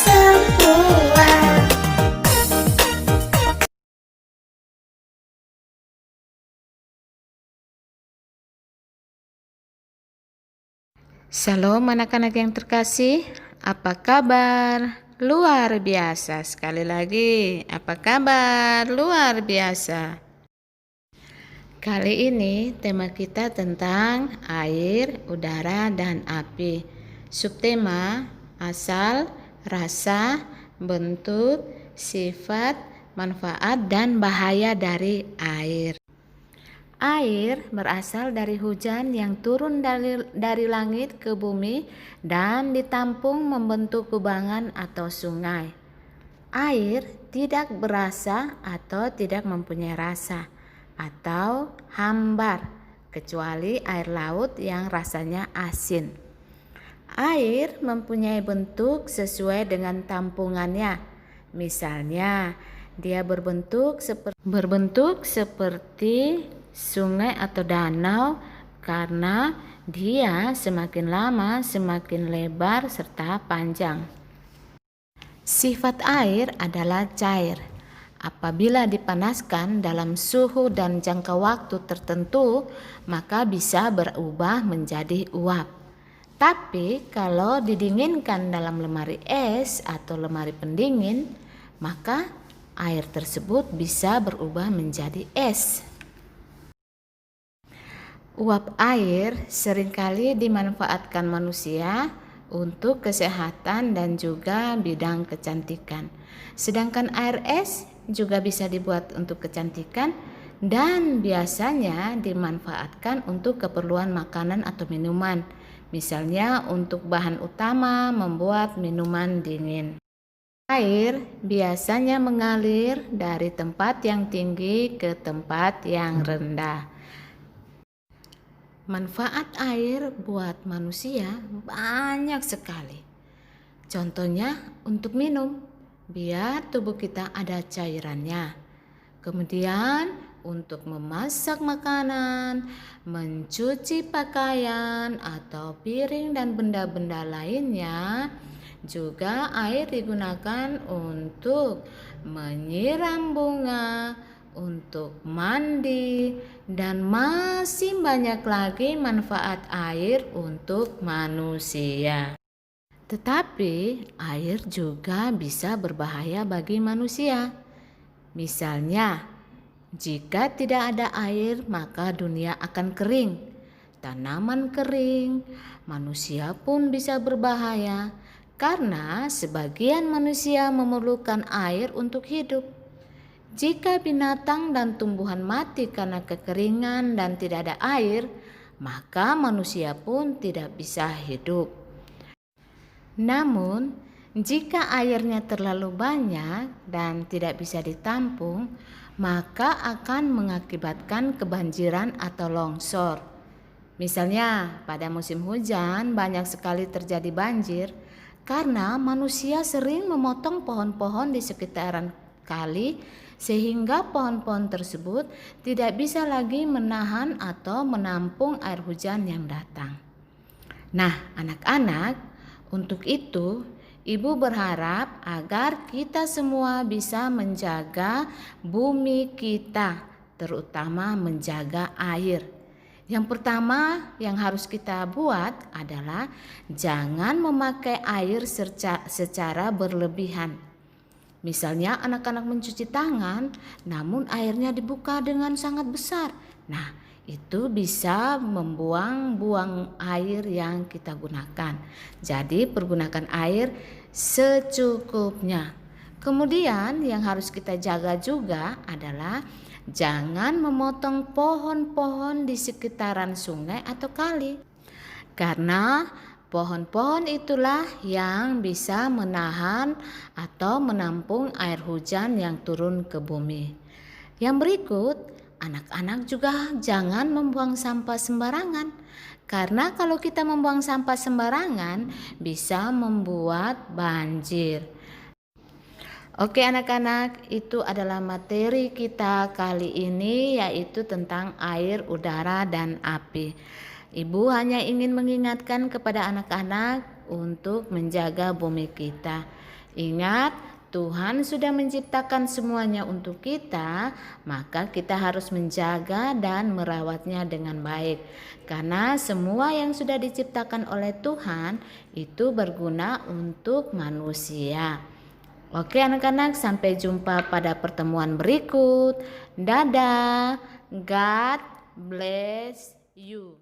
semua. Shalom anak-anak yang terkasih, apa kabar? Luar biasa, sekali lagi, apa kabar? Luar biasa. Kali ini tema kita tentang air, udara, dan api. Subtema asal, rasa, bentuk, sifat, manfaat, dan bahaya dari air. Air berasal dari hujan yang turun dari langit ke bumi dan ditampung membentuk kubangan atau sungai. Air tidak berasa atau tidak mempunyai rasa atau hambar, kecuali air laut yang rasanya asin. Air mempunyai bentuk sesuai dengan tampungannya. Misalnya, dia berbentuk seperti sungai atau danau karena dia semakin lama semakin lebar serta panjang. Sifat air adalah cair. Apabila dipanaskan dalam suhu dan jangka waktu tertentu, maka bisa berubah menjadi uap. Tapi kalau didinginkan dalam lemari es atau lemari pendingin, maka air tersebut bisa berubah menjadi es. Uap air seringkali dimanfaatkan manusia untuk kesehatan dan juga bidang kecantikan. Sedangkan air es juga bisa dibuat untuk kecantikan dan biasanya dimanfaatkan untuk keperluan makanan atau minuman. Misalnya untuk bahan utama membuat minuman dingin. Air biasanya mengalir dari tempat yang tinggi ke tempat yang rendah. Manfaat air buat manusia banyak sekali. Contohnya untuk minum, biar tubuh kita ada cairannya. Kemudian untuk memasak makanan, mencuci pakaian atau piring dan benda-benda lainnya. Juga air digunakan untuk menyiram bunga, untuk mandi, dan masih banyak lagi manfaat air untuk manusia. Tetapi air juga bisa berbahaya bagi manusia. Misalnya, jika tidak ada air maka dunia akan kering, tanaman kering, manusia pun bisa berbahaya karena sebagian manusia memerlukan air untuk hidup. Jika binatang dan tumbuhan mati karena kekeringan dan tidak ada air, maka manusia pun tidak bisa hidup. Namun, jika airnya terlalu banyak dan tidak bisa ditampung, maka akan mengakibatkan kebanjiran atau longsor. Misalnya, pada musim hujan banyak sekali terjadi banjir karena manusia sering memotong pohon-pohon di sekitaran kali sehingga pohon-pohon tersebut tidak bisa lagi menahan atau menampung air hujan yang datang. Nah, anak-anak, untuk itu Ibu berharap agar kita semua bisa menjaga bumi kita, terutama menjaga air. Yang pertama yang harus kita buat adalah jangan memakai air secara berlebihan. Misalnya anak-anak mencuci tangan namun airnya dibuka dengan sangat besar. Nah, itu bisa membuang-buang air yang kita gunakan. Jadi pergunakan air secukupnya. Kemudian yang harus kita jaga juga adalah jangan memotong pohon-pohon di sekitaran sungai atau kali. Karena pohon-pohon itulah yang bisa menahan atau menampung air hujan yang turun ke bumi. Yang berikut, anak-anak juga jangan membuang sampah sembarangan. Karena kalau kita membuang sampah sembarangan bisa membuat banjir. Oke anak-anak, itu adalah materi kita kali ini yaitu tentang air, udara, dan api. Ibu hanya ingin mengingatkan kepada anak-anak untuk menjaga bumi kita. Ingat, Tuhan sudah menciptakan semuanya untuk kita, maka kita harus menjaga dan merawatnya dengan baik. Karena semua yang sudah diciptakan oleh Tuhan itu berguna untuk manusia. Oke anak-anak, sampai jumpa pada pertemuan berikut. Dadah. God bless you.